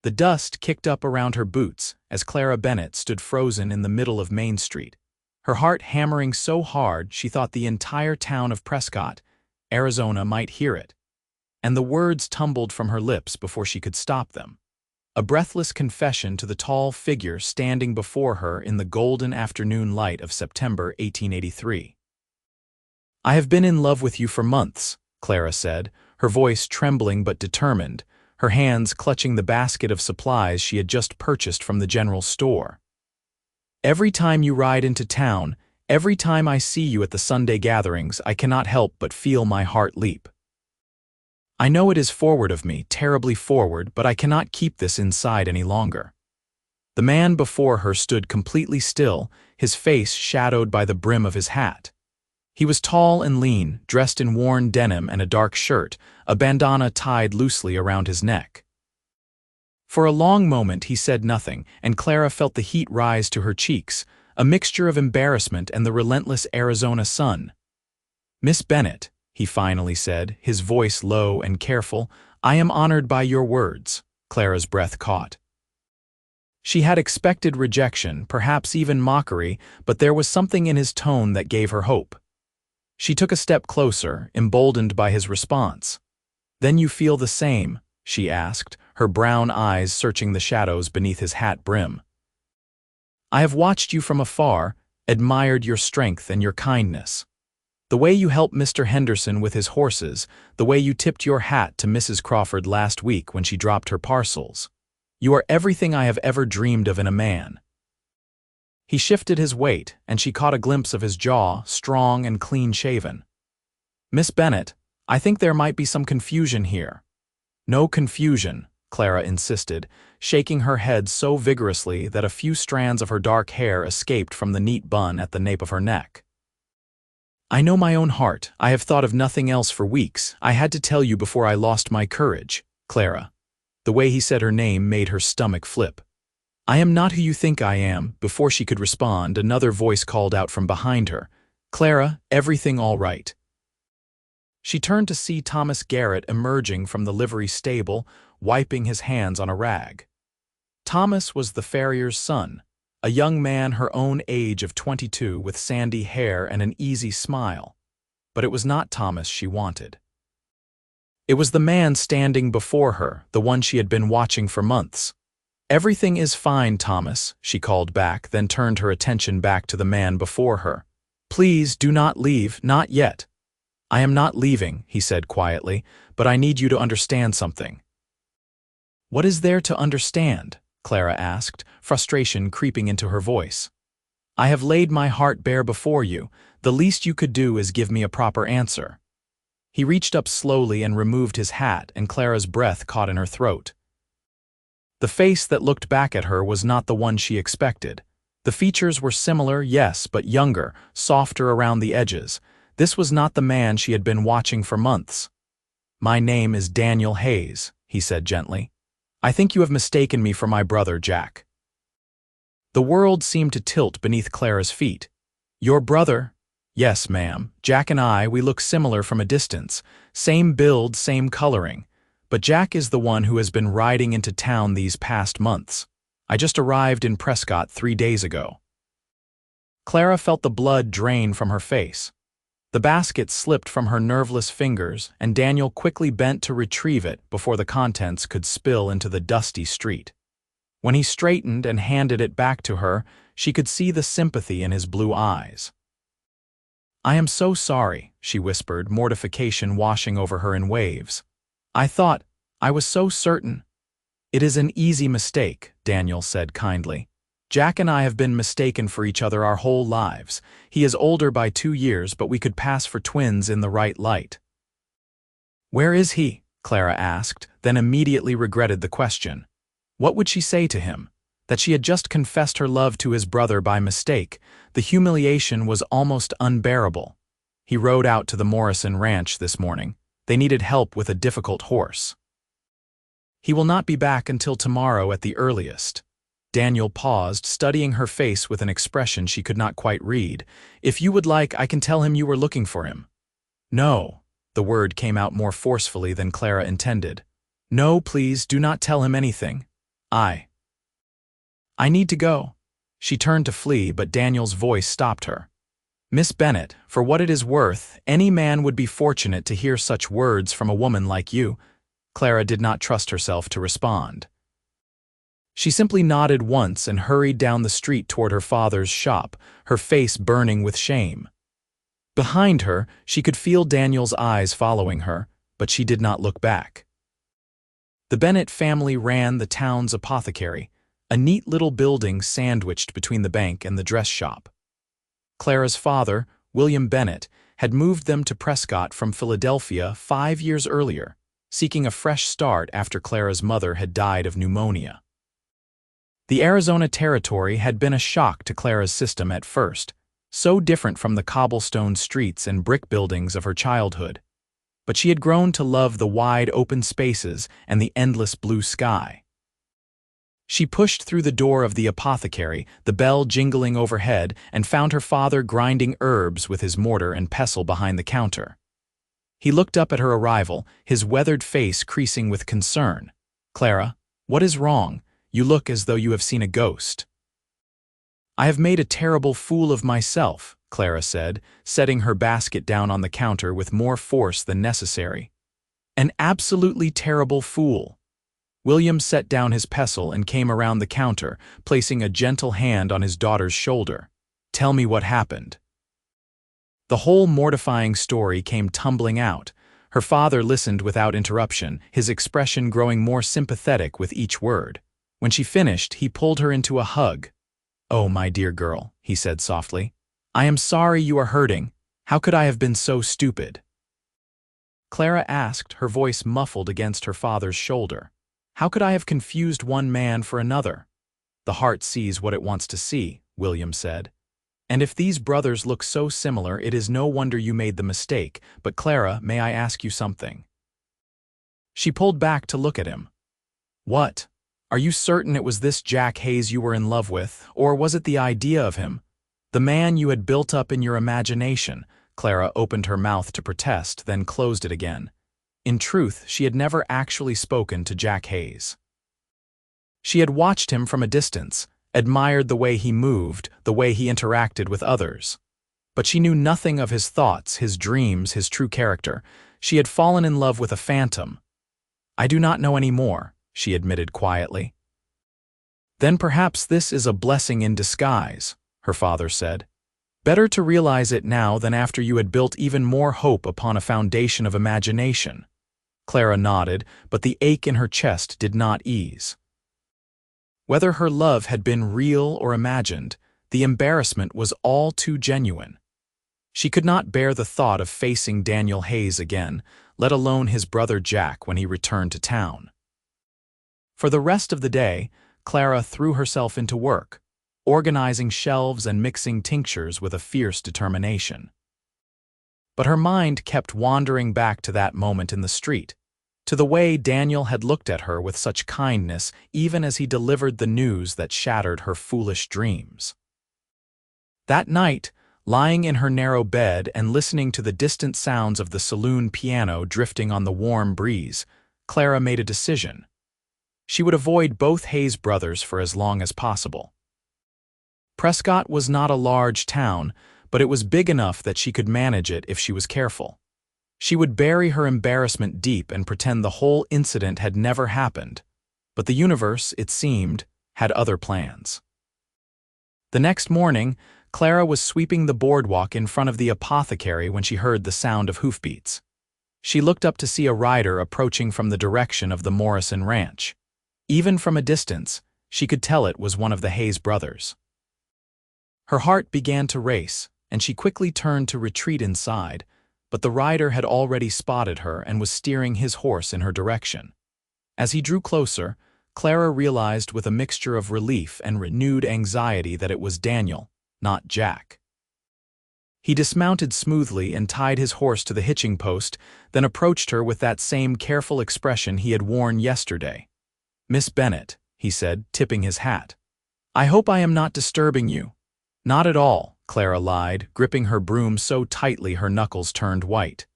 The dust kicked up around her boots as Clara Bennett stood frozen in the middle of Main Street, her heart hammering so hard she thought the entire town of Prescott, Arizona, might hear it. And the words tumbled from her lips before she could stop them. A breathless confession to the tall figure standing before her in the golden afternoon light of September 1883. "I have been in love with you for months," Clara said, her voice trembling but determined, her hands clutching the basket of supplies she had just purchased from the general store. "Every time you ride into town, every time I see you at the Sunday gatherings, I cannot help but feel my heart leap. I know it is forward of me, terribly forward, but I cannot keep this inside any longer." The man before her stood completely still, his face shadowed by the brim of his hat. He was tall and lean, dressed in worn denim and a dark shirt, a bandana tied loosely around his neck. For a long moment he said nothing, and Clara felt the heat rise to her cheeks, a mixture of embarrassment and the relentless Arizona sun. "Miss Bennett," he finally said, his voice low and careful, "I am honored by your words." Clara's breath caught. She had expected rejection, perhaps even mockery, but there was something in his tone that gave her hope. She took a step closer, emboldened by his response. "Then you feel the same?" she asked, her brown eyes searching the shadows beneath his hat brim. "I have watched you from afar, admired your strength and your kindness. The way you helped Mr. Henderson with his horses, the way you tipped your hat to Mrs. Crawford last week when she dropped her parcels. You are everything I have ever dreamed of in a man." He shifted his weight, and she caught a glimpse of his jaw, strong and clean-shaven. "Miss Bennett, I think there might be some confusion here." "No confusion," Clara insisted, shaking her head so vigorously that a few strands of her dark hair escaped from the neat bun at the nape of her neck. "I know my own heart. I have thought of nothing else for weeks. I had to tell you before I lost my courage, Clara." The way he said her name made her stomach flip. "I am not who you think I am." Before she could respond, another voice called out from behind her, "Clara, everything all right?" She turned to see Thomas Garrett emerging from the livery stable, wiping his hands on a rag. Thomas was the farrier's son, a young man her own age of 22 with sandy hair and an easy smile. But it was not Thomas she wanted. It was the man standing before her, the one she had been watching for months. "Everything is fine, Thomas," she called back, then turned her attention back to the man before her. "Please do not leave, not yet." "I am not leaving," he said quietly, "but I need you to understand something." "What is there to understand?" Clara asked, frustration creeping into her voice. "I have laid my heart bare before you. The least you could do is give me a proper answer." He reached up slowly and removed his hat, and Clara's breath caught in her throat. The face that looked back at her was not the one she expected. The features were similar, yes, but younger, softer around the edges. This was not the man she had been watching for months. "My name is Daniel Hayes," he said gently. "I think you have mistaken me for my brother, Jack." The world seemed to tilt beneath Clara's feet. "Your brother?" "Yes, ma'am. Jack and I, we look similar from a distance. Same build, same coloring. But Jack is the one who has been riding into town these past months. I just arrived in Prescott 3 days ago." Clara felt the blood drain from her face. The basket slipped from her nerveless fingers, and Daniel quickly bent to retrieve it before the contents could spill into the dusty street. When he straightened and handed it back to her, she could see the sympathy in his blue eyes. "I am so sorry," she whispered, mortification washing over her in waves. I was so certain." "It is an easy mistake," Daniel said kindly. "Jack and I have been mistaken for each other our whole lives. He is older by 2 years, but we could pass for twins in the right light." "Where is he?" Clara asked, then immediately regretted the question. What would she say to him? That she had just confessed her love to his brother by mistake. The humiliation was almost unbearable. He rode out to the Morrison ranch this morning. They needed help with a difficult horse. "He will not be back until tomorrow at the earliest." Daniel paused, studying her face with an expression she could not quite read. "If you would like, I can tell him you were looking for him." "No." The word came out more forcefully than Clara intended. "No, please, do not tell him anything." I need to go." She turned to flee, but Daniel's voice stopped her. "Miss Bennett, for what it is worth, any man would be fortunate to hear such words from a woman like you." Clara did not trust herself to respond. She simply nodded once and hurried down the street toward her father's shop, her face burning with shame. Behind her, she could feel Daniel's eyes following her, but she did not look back. The Bennett family ran the town's apothecary, a neat little building sandwiched between the bank and the dress shop. Clara's father, William Bennett, had moved them to Prescott from Philadelphia 5 years earlier, seeking a fresh start after Clara's mother had died of pneumonia. The Arizona Territory had been a shock to Clara's system at first, so different from the cobblestone streets and brick buildings of her childhood. But she had grown to love the wide open spaces and the endless blue sky. She pushed through the door of the apothecary, the bell jingling overhead, and found her father grinding herbs with his mortar and pestle behind the counter. He looked up at her arrival, his weathered face creasing with concern. "Clara, what is wrong? You look as though you have seen a ghost." "I have made a terrible fool of myself," Clara said, setting her basket down on the counter with more force than necessary. "An absolutely terrible fool." William set down his pestle and came around the counter, placing a gentle hand on his daughter's shoulder. "Tell me what happened." The whole mortifying story came tumbling out. Her father listened without interruption, his expression growing more sympathetic with each word. When she finished, he pulled her into a hug. "Oh, my dear girl," he said softly. "I am sorry you are hurting. How could I have been so stupid?" Clara asked, her voice muffled against her father's shoulder. "How could I have confused one man for another?" "The heart sees what it wants to see," William said. "And if these brothers look so similar, it is no wonder you made the mistake. But Clara, may I ask you something?" She pulled back to look at him. "What? Are you certain it was this Jack Hayes you were in love with, or was it the idea of him? The man you had built up in your imagination?" Clara opened her mouth to protest, then closed it again. In truth, she had never actually spoken to Jack Hayes. She had watched him from a distance, admired the way he moved, the way he interacted with others. But she knew nothing of his thoughts, his dreams, his true character. She had fallen in love with a phantom. "I do not know any more," she admitted quietly. "Then perhaps this is a blessing in disguise," her father said. "Better to realize it now than after you had built even more hope upon a foundation of imagination." Clara nodded, but the ache in her chest did not ease. Whether her love had been real or imagined, the embarrassment was all too genuine. She could not bear the thought of facing Daniel Hayes again, let alone his brother Jack when he returned to town. For the rest of the day, Clara threw herself into work, organizing shelves and mixing tinctures with a fierce determination. But her mind kept wandering back to that moment in the street, to the way Daniel had looked at her with such kindness even as he delivered the news that shattered her foolish dreams. That night, lying in her narrow bed and listening to the distant sounds of the saloon piano drifting on the warm breeze, Clara made a decision. She would avoid both Hayes brothers for as long as possible. Prescott was not a large town, but it was big enough that she could manage it if she was careful. She would bury her embarrassment deep and pretend the whole incident had never happened. But the universe, it seemed, had other plans. The next morning, Clara was sweeping the boardwalk in front of the apothecary when she heard the sound of hoofbeats. She looked up to see a rider approaching from the direction of the Morrison Ranch. Even from a distance, she could tell it was one of the Hayes brothers. Her heart began to race, and she quickly turned to retreat inside, but the rider had already spotted her and was steering his horse in her direction. As he drew closer, Clara realized with a mixture of relief and renewed anxiety that it was Daniel, not Jack. He dismounted smoothly and tied his horse to the hitching post, then approached her with that same careful expression he had worn yesterday. "Miss Bennett," he said, tipping his hat. "I hope I am not disturbing you." "Not at all," Clara lied, gripping her broom so tightly her knuckles turned white.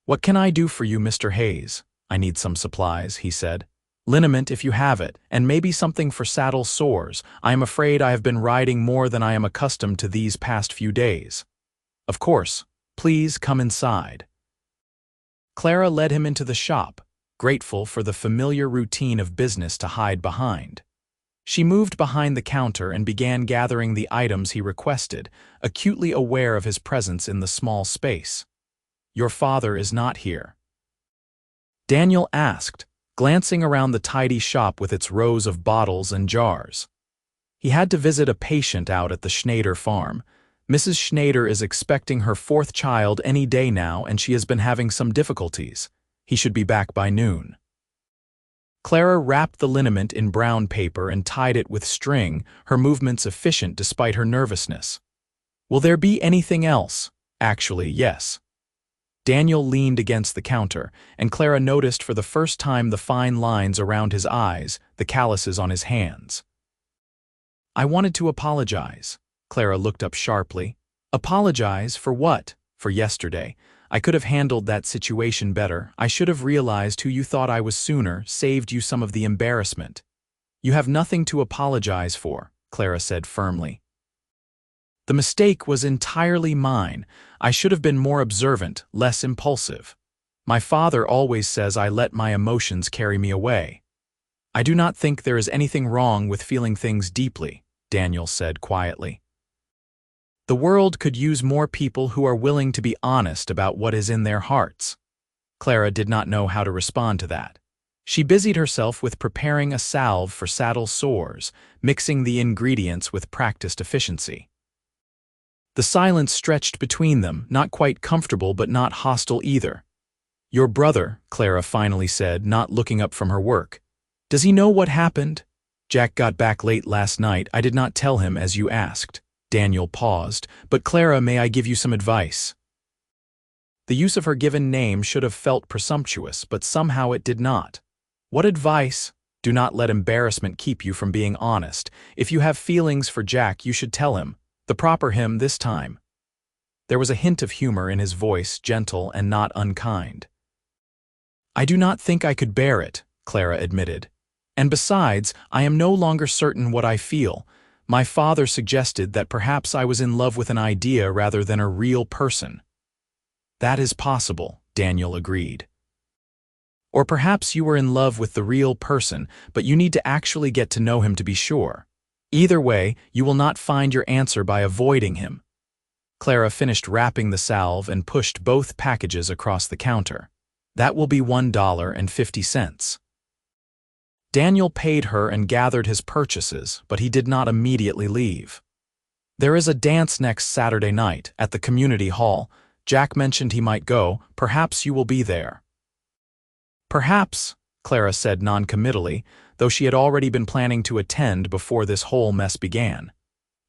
"What can I do for you, Mr. Hayes?" "I need some supplies," he said. Liniment if you have it, and maybe something for saddle sores. I am afraid I have been riding more than I am accustomed to these past few days. Of course, please come inside. Clara led him into the shop, grateful for the familiar routine of business to hide behind. She moved behind the counter and began gathering the items he requested, acutely aware of his presence in the small space. "Your father is not here?" Daniel asked, glancing around the tidy shop with its rows of bottles and jars. He had to visit a patient out at the Schneider farm. Mrs. Schneider is expecting her fourth child any day now, and she has been having some difficulties. He should be back by noon. Clara wrapped the liniment in brown paper and tied it with string, her movements efficient despite her nervousness. "Will there be anything else?" "Actually, yes." Daniel leaned against the counter, and Clara noticed for the first time the fine lines around his eyes, the calluses on his hands. "I wanted to apologize." Clara looked up sharply. "Apologize for what?" "For yesterday. I could have handled that situation better. I should have realized who you thought I was sooner, saved you some of the embarrassment." "You have nothing to apologize for," Clara said firmly. "The mistake was entirely mine. I should have been more observant, less impulsive. My father always says I let my emotions carry me away." "I do not think there is anything wrong with feeling things deeply," Daniel said quietly. "The world could use more people who are willing to be honest about what is in their hearts." Clara did not know how to respond to that. She busied herself with preparing a salve for saddle sores, mixing the ingredients with practiced efficiency. The silence stretched between them, not quite comfortable but not hostile either. "Your brother," Clara finally said, not looking up from her work. "Does he know what happened?" "Jack got back late last night. I did not tell him as you asked." Daniel paused. "But Clara, may I give you some advice?" The use of her given name should have felt presumptuous, but somehow it did not. "What advice?" "Do not let embarrassment keep you from being honest. If you have feelings for Jack, you should tell him. The proper him this time." There was a hint of humor in his voice, gentle and not unkind. "I do not think I could bear it," Clara admitted. "And besides, I am no longer certain what I feel. My father suggested that perhaps I was in love with an idea rather than a real person." "That is possible," Daniel agreed. "Or perhaps you were in love with the real person, but you need to actually get to know him to be sure. Either way, you will not find your answer by avoiding him." Clara finished wrapping the salve and pushed both packages across the counter. "That will be $1.50. Daniel paid her and gathered his purchases, but he did not immediately leave. "There is a dance next Saturday night at the community hall. Jack mentioned he might go. Perhaps you will be there." "Perhaps," Clara said noncommittally, though she had already been planning to attend before this whole mess began.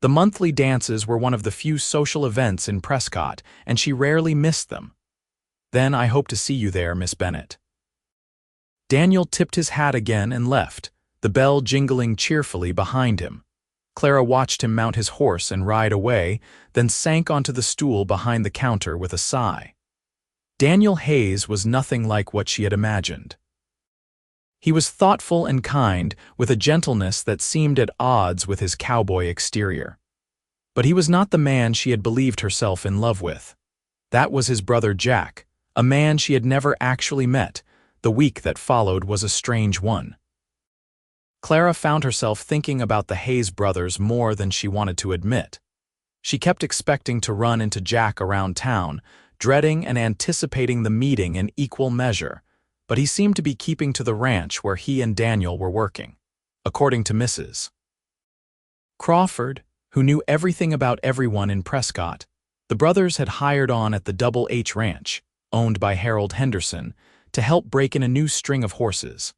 The monthly dances were one of the few social events in Prescott, and she rarely missed them. "Then I hope to see you there, Miss Bennett." Daniel tipped his hat again and left, the bell jingling cheerfully behind him. Clara watched him mount his horse and ride away, then sank onto the stool behind the counter with a sigh. Daniel Hayes was nothing like what she had imagined. He was thoughtful and kind, with a gentleness that seemed at odds with his cowboy exterior. But he was not the man she had believed herself in love with. That was his brother Jack, a man she had never actually met. The week that followed was a strange one. Clara found herself thinking about the Hayes brothers more than she wanted to admit. She kept expecting to run into Jack around town, dreading and anticipating the meeting in equal measure, but he seemed to be keeping to the ranch where he and Daniel were working. According to Mrs. Crawford, who knew everything about everyone in Prescott, the brothers had hired on at the Double H Ranch, owned by Harold Henderson, to help break in a new string of horses.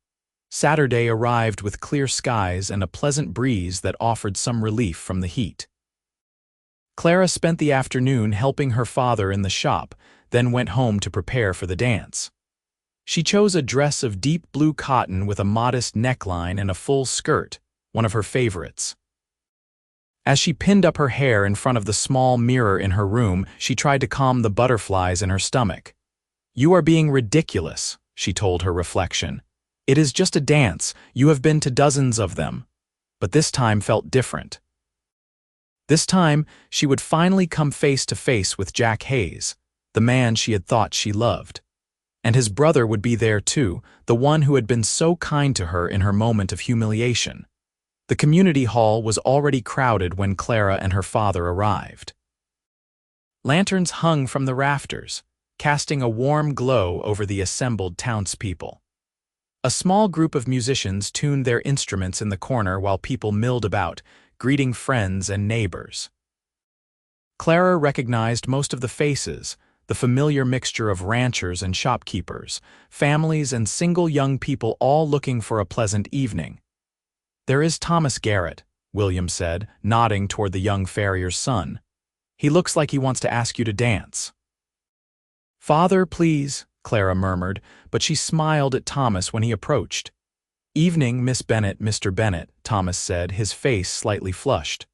Saturday arrived with clear skies and a pleasant breeze that offered some relief from the heat. Clara spent the afternoon helping her father in the shop, then went home to prepare for the dance. She chose a dress of deep blue cotton with a modest neckline and a full skirt, one of her favorites. As she pinned up her hair in front of the small mirror in her room, she tried to calm the butterflies in her stomach. "You are being ridiculous," she told her reflection. "It is just a dance. You have been to dozens of them." But this time felt different. This time, she would finally come face to face with Jack Hayes, the man she had thought she loved. And his brother would be there too, the one who had been so kind to her in her moment of humiliation. The community hall was already crowded when Clara and her father arrived. Lanterns hung from the rafters, casting a warm glow over the assembled townspeople. A small group of musicians tuned their instruments in the corner while people milled about, greeting friends and neighbors. Clara recognized most of the faces, the familiar mixture of ranchers and shopkeepers, families and single young people all looking for a pleasant evening. "There is Thomas Garrett," William said, nodding toward the young farrier's son. "He looks like he wants to ask you to dance." "Father, please," Clara murmured, but she smiled at Thomas when he approached. "Evening, Miss Bennett, Mr. Bennett," Thomas said, his face slightly flushed.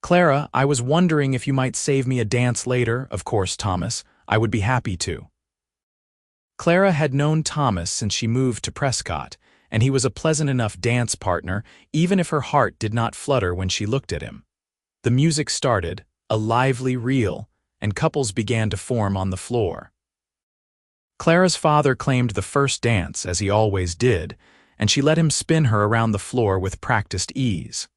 "Clara, I was wondering if you might save me a dance later. Of course, Thomas, I would be happy to." Clara had known Thomas since she moved to Prescott, and he was a pleasant enough dance partner, even if her heart did not flutter when she looked at him. The music started, a lively reel, and couples began to form on the floor. Clara's father claimed the first dance, as he always did, and she let him spin her around the floor with practiced ease.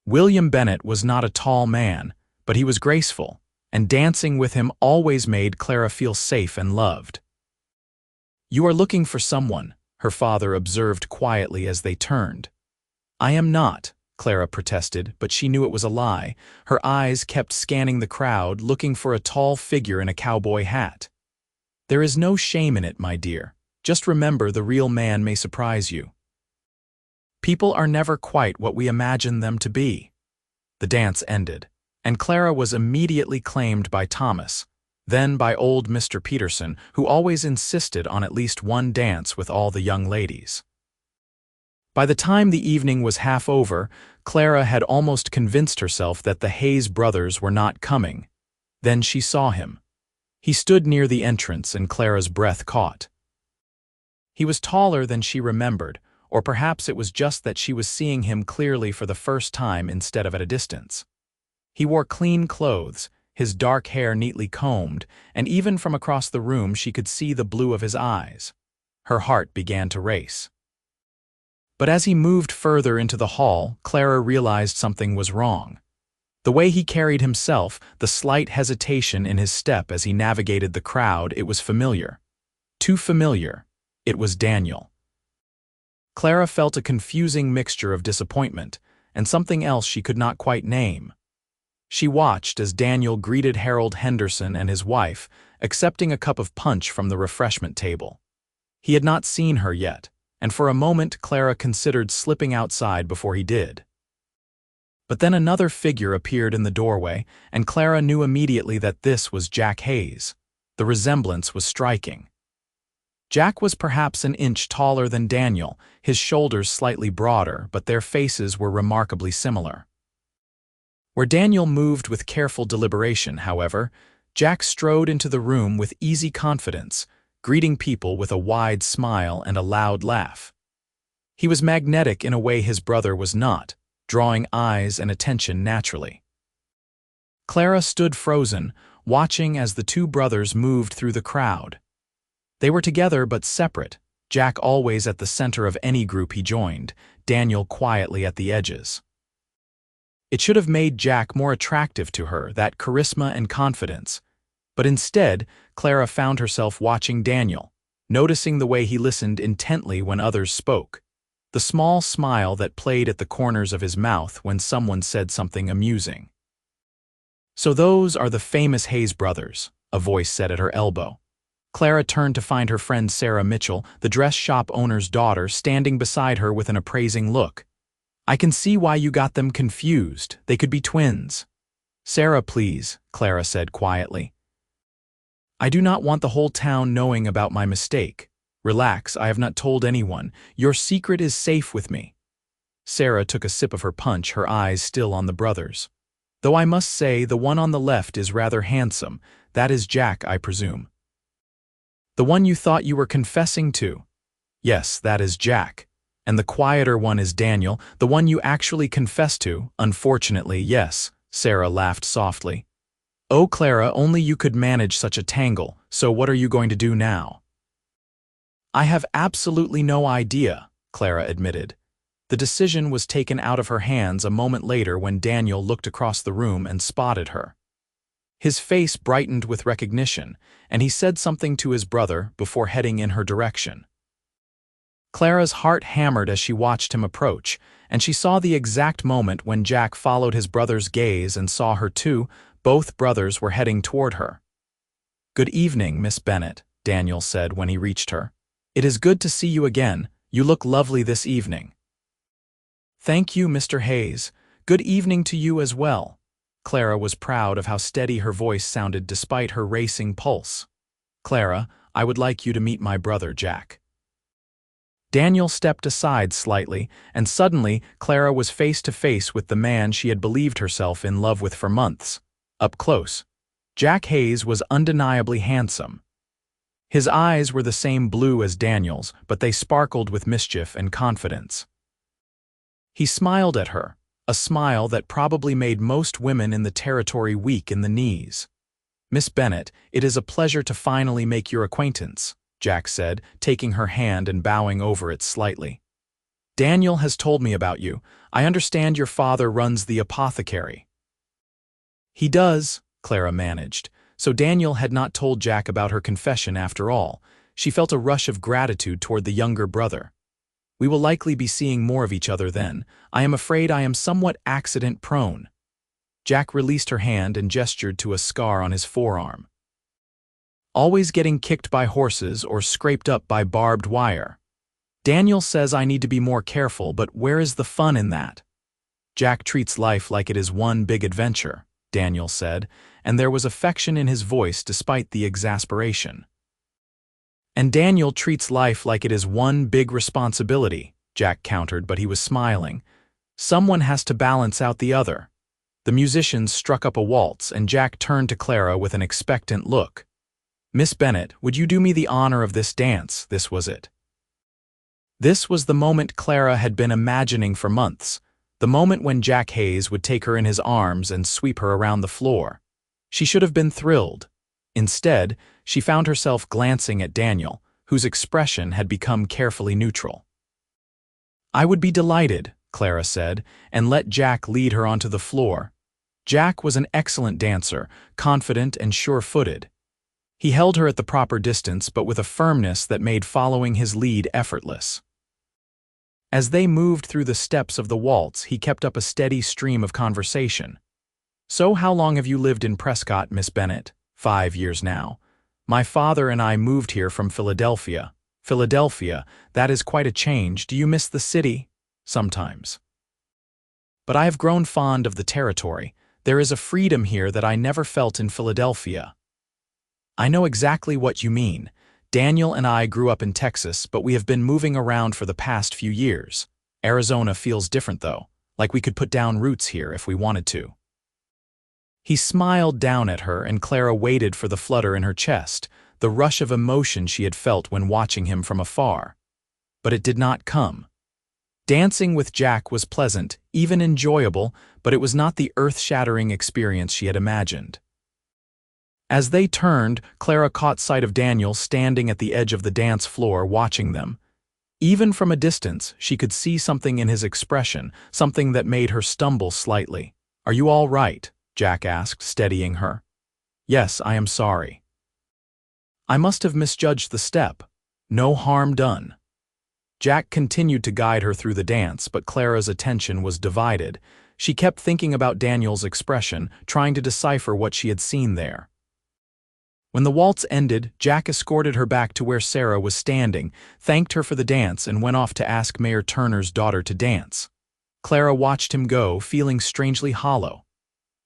William Bennett was not a tall man, but he was graceful, and dancing with him always made Clara feel safe and loved. "You are looking for someone," her father observed quietly as they turned. "I am not," Clara protested, but she knew it was a lie. Her eyes kept scanning the crowd, looking for a tall figure in a cowboy hat. "There is no shame in it, my dear. Just remember, the real man may surprise you. People are never quite what we imagine them to be." The dance ended, and Clara was immediately claimed by Thomas, then by old Mr. Peterson, who always insisted on at least one dance with all the young ladies. By the time the evening was half over, Clara had almost convinced herself that the Hayes brothers were not coming. Then she saw him. He stood near the entrance, and Clara's breath caught. He was taller than she remembered, or perhaps it was just that she was seeing him clearly for the first time instead of at a distance. He wore clean clothes, his dark hair neatly combed, and even from across the room she could see the blue of his eyes. Her heart began to race. But as he moved further into the hall, Clara realized something was wrong. The way he carried himself, the slight hesitation in his step as he navigated the crowd, it was familiar. Too familiar. It was Daniel. Clara felt a confusing mixture of disappointment and something else she could not quite name. She watched as Daniel greeted Harold Henderson and his wife, accepting a cup of punch from the refreshment table. He had not seen her yet, and for a moment Clara considered slipping outside before he did. But then another figure appeared in the doorway, and Clara knew immediately that this was Jack Hayes. The resemblance was striking. Jack was perhaps an inch taller than Daniel, his shoulders slightly broader, but their faces were remarkably similar. Where Daniel moved with careful deliberation, however, Jack strode into the room with easy confidence, greeting people with a wide smile and a loud laugh. He was magnetic in a way his brother was not, drawing eyes and attention naturally. Clara stood frozen, watching as the two brothers moved through the crowd. They were together but separate, Jack always at the center of any group he joined, Daniel quietly at the edges. It should have made Jack more attractive to her, that charisma and confidence. But instead, Clara found herself watching Daniel, noticing the way he listened intently when others spoke, the small smile that played at the corners of his mouth when someone said something amusing. "So those are the famous Hayes brothers," a voice said at her elbow. Clara turned to find her friend Sarah Mitchell, the dress shop owner's daughter, standing beside her with an appraising look. "I can see why you got them confused. They could be twins." "Sarah, please," Clara said quietly. "I do not want the whole town knowing about my mistake. Relax, I have not told anyone. Your secret is safe with me." Sarah took a sip of her punch, her eyes still on the brothers. "Though I must say the one on the left is rather handsome. That is Jack, I presume." "The one you thought you were confessing to?" Yes, that is Jack. And the quieter one is Daniel, the one you actually confess to, unfortunately, yes, Sarah laughed softly. Oh, Clara, only you could manage such a tangle, so what are you going to do now? I have absolutely no idea, Clara admitted. The decision was taken out of her hands a moment later when Daniel looked across the room and spotted her. His face brightened with recognition, and he said something to his brother before heading in her direction. Clara's heart hammered as she watched him approach, and she saw the exact moment when Jack followed his brother's gaze and saw her too. Both brothers were heading toward her. "Good evening, Miss Bennett," Daniel said when he reached her. "It is good to see you again. You look lovely this evening." "Thank you, Mr. Hayes. Good evening to you as well." Clara was proud of how steady her voice sounded despite her racing pulse. "Clara, I would like you to meet my brother, Jack." Daniel stepped aside slightly, and suddenly Clara was face to face with the man she had believed herself in love with for months. Up close, Jack Hayes was undeniably handsome. His eyes were the same blue as Daniel's, but they sparkled with mischief and confidence. He smiled at her, a smile that probably made most women in the territory weak in the knees. "Miss Bennett, it is a pleasure to finally make your acquaintance," Jack said, taking her hand and bowing over it slightly. "Daniel has told me about you. I understand your father runs the apothecary." "He does," Clara managed. So Daniel had not told Jack about her confession after all. She felt a rush of gratitude toward the younger brother. "We will likely be seeing more of each other then. I am afraid I am somewhat accident-prone." Jack released her hand and gestured to a scar on his forearm. "Always getting kicked by horses or scraped up by barbed wire. Daniel says I need to be more careful, but where is the fun in that?" "Jack treats life like it is one big adventure," Daniel said, and there was affection in his voice despite the exasperation. "And Daniel treats life like it is one big responsibility," Jack countered, but he was smiling. "Someone has to balance out the other." The musicians struck up a waltz, and Jack turned to Clara with an expectant look. "Miss Bennett, would you do me the honor of this dance?" This was it. This was the moment Clara had been imagining for months, the moment when Jack Hayes would take her in his arms and sweep her around the floor. She should have been thrilled. Instead, she found herself glancing at Daniel, whose expression had become carefully neutral. "I would be delighted," Clara said, and let Jack lead her onto the floor. Jack was an excellent dancer, confident and sure-footed. He held her at the proper distance, but with a firmness that made following his lead effortless. As they moved through the steps of the waltz, he kept up a steady stream of conversation. "So how long have you lived in Prescott, Miss Bennett?" 5 years now. "My father and I moved here from Philadelphia." "Philadelphia, that is quite a change. Do you miss the city?" "Sometimes. But I have grown fond of the territory. There is a freedom here that I never felt in Philadelphia." "I know exactly what you mean. Daniel and I grew up in Texas, but we have been moving around for the past few years. Arizona feels different though, like we could put down roots here if we wanted to." He smiled down at her, and Clara waited for the flutter in her chest, the rush of emotion she had felt when watching him from afar. But it did not come. Dancing with Jack was pleasant, even enjoyable, but it was not the earth-shattering experience she had imagined. As they turned, Clara caught sight of Daniel standing at the edge of the dance floor watching them. Even from a distance, she could see something in his expression, something that made her stumble slightly. "Are you all right?" Jack asked, steadying her. "Yes, I am sorry. I must have misjudged the step. No harm done." Jack continued to guide her through the dance, but Clara's attention was divided. She kept thinking about Daniel's expression, trying to decipher what she had seen there. When the waltz ended, Jack escorted her back to where Sarah was standing, thanked her for the dance, and went off to ask Mayor Turner's daughter to dance. Clara watched him go, feeling strangely hollow.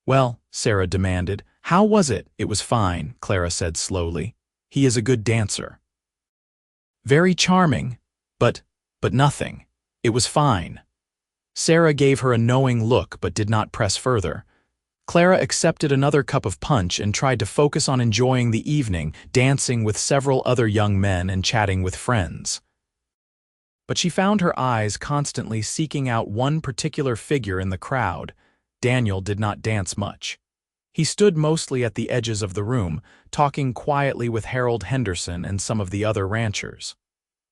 "Well," Sarah demanded, "how was it?" "It was fine," Clara said slowly. "He is a good dancer." "Very charming, but nothing. It was fine." Sarah gave her a knowing look but did not press further. Clara accepted another cup of punch and tried to focus on enjoying the evening, dancing with several other young men and chatting with friends. But she found her eyes constantly seeking out one particular figure in the crowd. Daniel did not dance much. He stood mostly at the edges of the room, talking quietly with Harold Henderson and some of the other ranchers.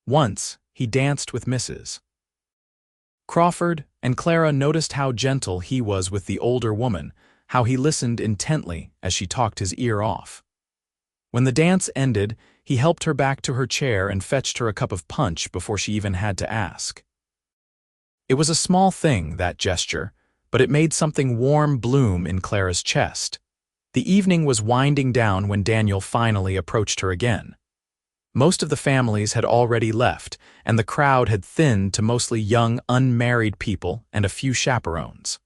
Once, he danced with Mrs. Crawford, and Clara noticed how gentle he was with the older woman, how he listened intently as she talked his ear off. When the dance ended, he helped her back to her chair and fetched her a cup of punch before she even had to ask. It was a small thing, that gesture, but it made something warm bloom in Clara's chest. The evening was winding down when Daniel finally approached her again. Most of the families had already left, and the crowd had thinned to mostly young, unmarried people and a few chaperones.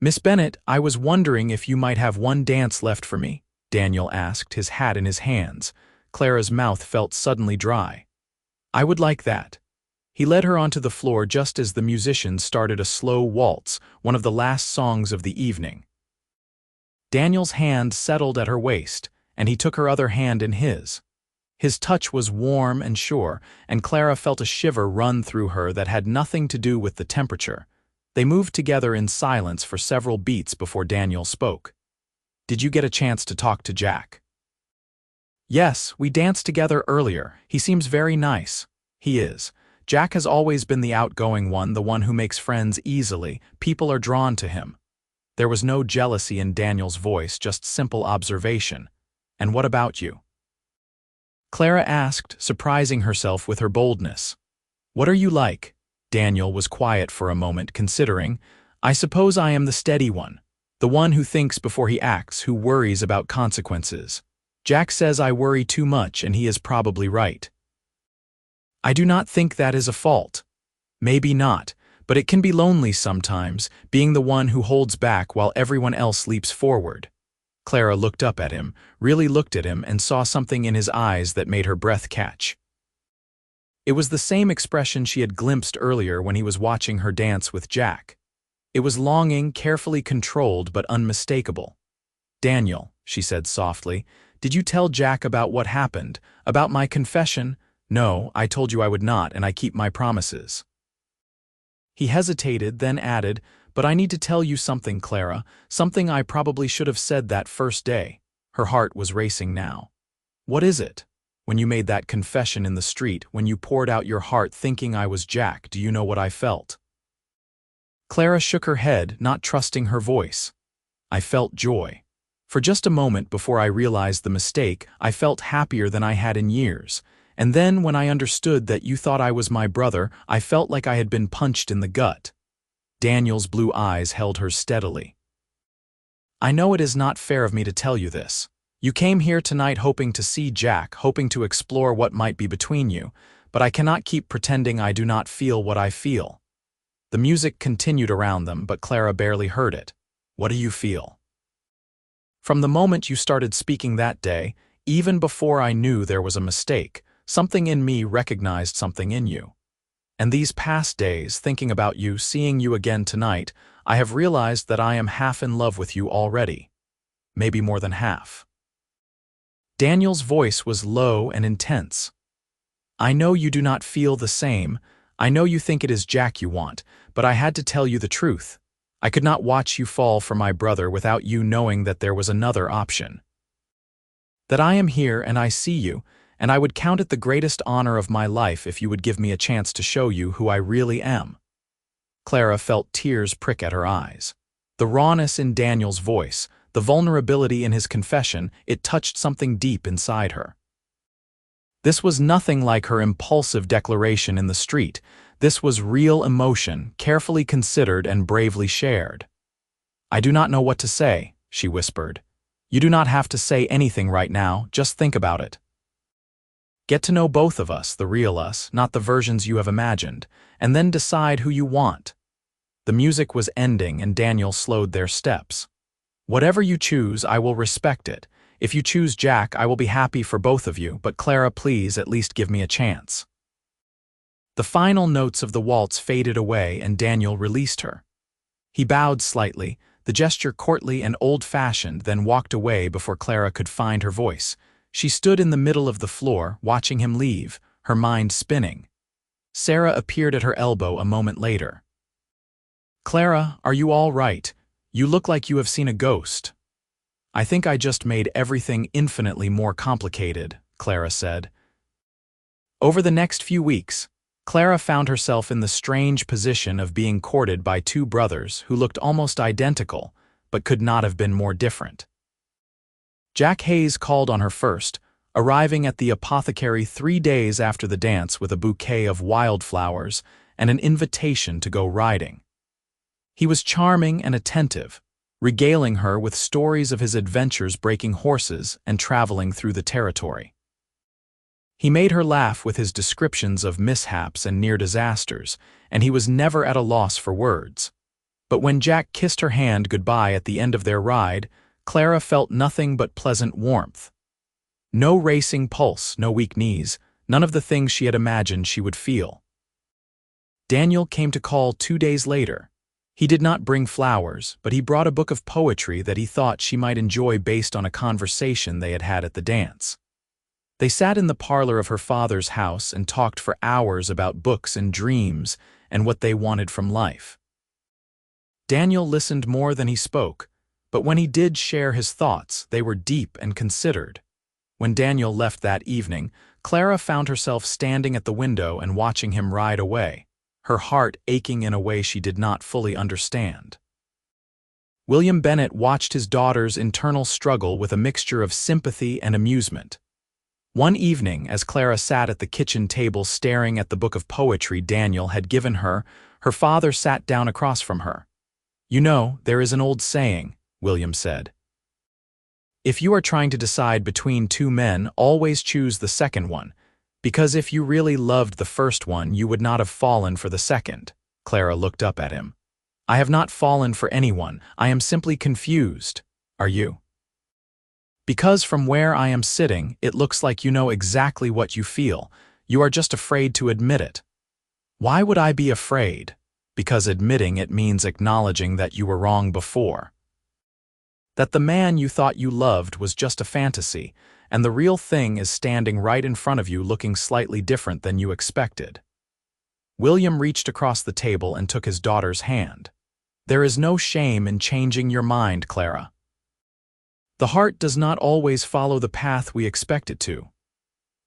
"Miss Bennett, I was wondering if you might have one dance left for me," Daniel asked, his hat in his hands. Clara's mouth felt suddenly dry. "I would like that." He led her onto the floor just as the musicians started a slow waltz, one of the last songs of the evening. Daniel's hand settled at her waist, and he took her other hand in his. His touch was warm and sure, and Clara felt a shiver run through her that had nothing to do with the temperature. They moved together in silence for several beats before Daniel spoke. "Did you get a chance to talk to Jack?" "Yes, we danced together earlier. He seems very nice." "He is. Jack has always been the outgoing one, the one who makes friends easily. People are drawn to him." There was no jealousy in Daniel's voice, just simple observation. "And what about you?" Clara asked, surprising herself with her boldness. "What are you like?" Daniel was quiet for a moment, considering. "I suppose I am the steady one, the one who thinks before he acts, who worries about consequences. Jack says I worry too much, and he is probably right. I do not think that is a fault. Maybe not, but it can be lonely sometimes, being the one who holds back while everyone else leaps forward." Clara looked up at him, really looked at him, and saw something in his eyes that made her breath catch. It was the same expression she had glimpsed earlier when he was watching her dance with Jack. It was longing, carefully controlled but unmistakable. "Daniel," she said softly, "did you tell Jack about what happened, about my confession?" "No, I told you I would not, and I keep my promises." He hesitated, then added, "But I need to tell you something, Clara, something I probably should have said that first day." Her heart was racing now. "What is it? When you made that confession in the street, when you poured out your heart thinking I was Jack, do you know what I felt?" Clara shook her head, not trusting her voice. "I felt joy. For just a moment before I realized the mistake, I felt happier than I had in years. And then when I understood that you thought I was my brother, I felt like I had been punched in the gut." Daniel's blue eyes held her steadily. "I know it is not fair of me to tell you this. You came here tonight hoping to see Jack, hoping to explore what might be between you, but I cannot keep pretending I do not feel what I feel." The music continued around them, but Clara barely heard it. "What do you feel?" "From the moment you started speaking that day, even before I knew there was a mistake, something in me recognized something in you. And these past days, thinking about you, seeing you again tonight, I have realized that I am half in love with you already. Maybe more than half." Daniel's voice was low and intense. "I know you do not feel the same. I know you think it is Jack you want, but I had to tell you the truth. I could not watch you fall for my brother without you knowing that there was another option. That I am here and I see you, and I would count it the greatest honor of my life if you would give me a chance to show you who I really am." Clara felt tears prick at her eyes. The rawness in Daniel's voice, the vulnerability in his confession, it touched something deep inside her. This was nothing like her impulsive declaration in the street. This was real emotion, carefully considered and bravely shared. "I do not know what to say," she whispered. "You do not have to say anything right now, just think about it. Get to know both of us, the real us, not the versions you have imagined, and then decide who you want." The music was ending and Daniel slowed their steps. "Whatever you choose, I will respect it. If you choose Jack, I will be happy for both of you, but Clara, please at least give me a chance." The final notes of the waltz faded away and Daniel released her. He bowed slightly, the gesture courtly and old-fashioned, then walked away before Clara could find her voice. She stood in the middle of the floor, watching him leave, her mind spinning. Sarah appeared at her elbow a moment later. "Clara, are you all right? You look like you have seen a ghost." "I think I just made everything infinitely more complicated," Clara said. Over the next few weeks, Clara found herself in the strange position of being courted by two brothers who looked almost identical, but could not have been more different. Jack Hayes called on her first, arriving at the apothecary 3 days after the dance with a bouquet of wildflowers and an invitation to go riding. He was charming and attentive, regaling her with stories of his adventures breaking horses and traveling through the territory. He made her laugh with his descriptions of mishaps and near disasters, and he was never at a loss for words. But when Jack kissed her hand goodbye at the end of their ride, Clara felt nothing but pleasant warmth. No racing pulse, no weak knees, none of the things she had imagined she would feel. Daniel came to call 2 days later. He did not bring flowers, but he brought a book of poetry that he thought she might enjoy based on a conversation they had had at the dance. They sat in the parlor of her father's house and talked for hours about books and dreams and what they wanted from life. Daniel listened more than he spoke, but when he did share his thoughts, they were deep and considered. When Daniel left that evening, Clara found herself standing at the window and watching him ride away, her heart aching in a way she did not fully understand. William Bennett watched his daughter's internal struggle with a mixture of sympathy and amusement. One evening, as Clara sat at the kitchen table staring at the book of poetry Daniel had given her, her father sat down across from her. "You know, there is an old saying," William said. "If you are trying to decide between two men, always choose the second one, because if you really loved the first one, you would not have fallen for the second." Clara looked up at him. "I have not fallen for anyone. I am simply confused. Are you?" "Because from where I am sitting, it looks like you know exactly what you feel. You are just afraid to admit it." "Why would I be afraid?" "Because admitting it means acknowledging that you were wrong before. That the man you thought you loved was just a fantasy, and the real thing is standing right in front of you looking slightly different than you expected." William reached across the table and took his daughter's hand. "There is no shame in changing your mind, Clara. The heart does not always follow the path we expect it to."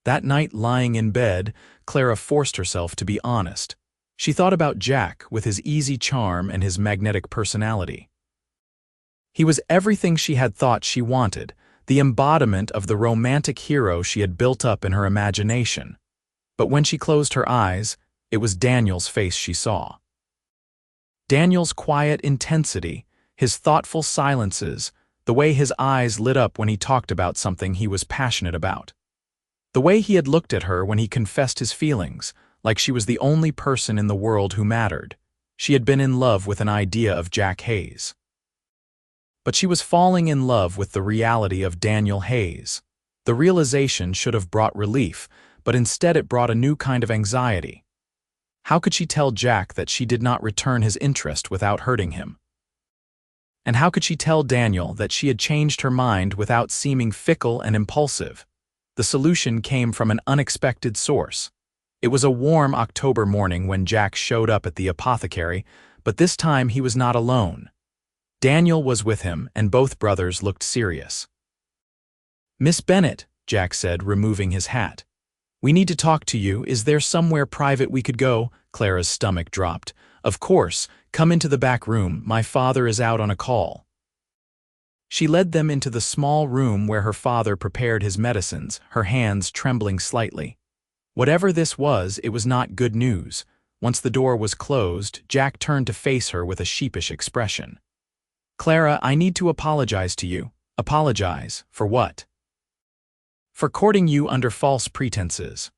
That night, lying in bed, Clara forced herself to be honest. She thought about Jack with his easy charm and his magnetic personality. He was everything she had thought she wanted, the embodiment of the romantic hero she had built up in her imagination. But when she closed her eyes, it was Daniel's face she saw. Daniel's quiet intensity, his thoughtful silences, the way his eyes lit up when he talked about something he was passionate about. The way he had looked at her when he confessed his feelings, like she was the only person in the world who mattered. She had been in love with an idea of Jack Hayes. But she was falling in love with the reality of Daniel Hayes. The realization should have brought relief, but instead it brought a new kind of anxiety. How could she tell Jack that she did not return his interest without hurting him? And how could she tell Daniel that she had changed her mind without seeming fickle and impulsive? The solution came from an unexpected source. It was a warm October morning when Jack showed up at the apothecary, but this time he was not alone. Daniel was with him, and both brothers looked serious. "Miss Bennett," Jack said, removing his hat. "We need to talk to you. Is there somewhere private we could go?" Clara's stomach dropped. "Of course. Come into the back room. My father is out on a call." She led them into the small room where her father prepared his medicines, her hands trembling slightly. Whatever this was, it was not good news. Once the door was closed, Jack turned to face her with a sheepish expression. "Clara, I need to apologize to you." "Apologize? For what?" "For courting you under false pretenses.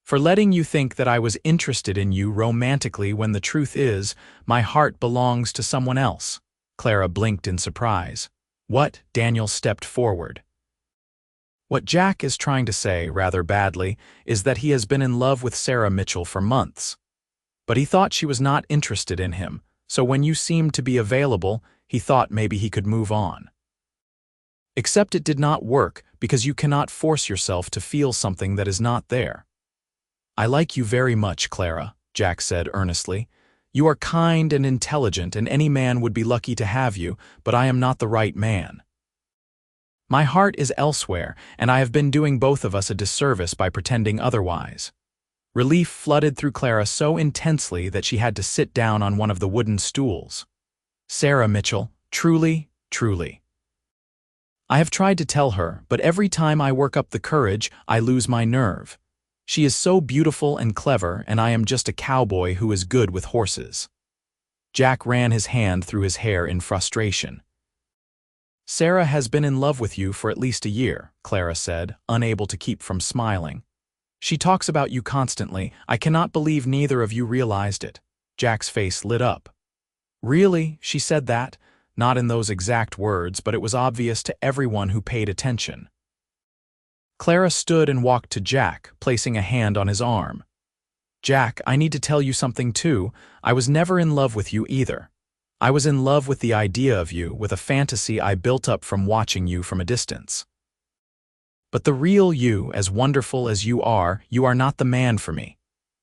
For letting you think that I was interested in you romantically when the truth is, my heart belongs to someone else." Clara blinked in surprise. "What?" Daniel stepped forward. What Jack is trying to say, rather badly, is that he has been in love with Sarah Mitchell for months. But he thought she was not interested in him, so when you seemed to be available, he thought maybe he could move on. Except it did not work because you cannot force yourself to feel something that is not there. "I like you very much, Clara," Jack said earnestly. "You are kind and intelligent, and any man would be lucky to have you, but I am not the right man. My heart is elsewhere, and I have been doing both of us a disservice by pretending otherwise." Relief flooded through Clara so intensely that she had to sit down on one of the wooden stools. "Sarah Mitchell, truly, truly. I have tried to tell her, but every time I work up the courage, I lose my nerve. She is so beautiful and clever, and I am just a cowboy who is good with horses." Jack ran his hand through his hair in frustration. "Sarah has been in love with you for at least a year," Clara said, unable to keep from smiling. "She talks about you constantly. I cannot believe neither of you realized it." Jack's face lit up. "Really? She said that?" Not in those exact words, but it was obvious to everyone who paid attention. Clara stood and walked to Jack, placing a hand on his arm. "Jack, I need to tell you something too. I was never in love with you either. I was in love with the idea of you, with a fantasy I built up from watching you from a distance. But the real you, as wonderful as you are not the man for me."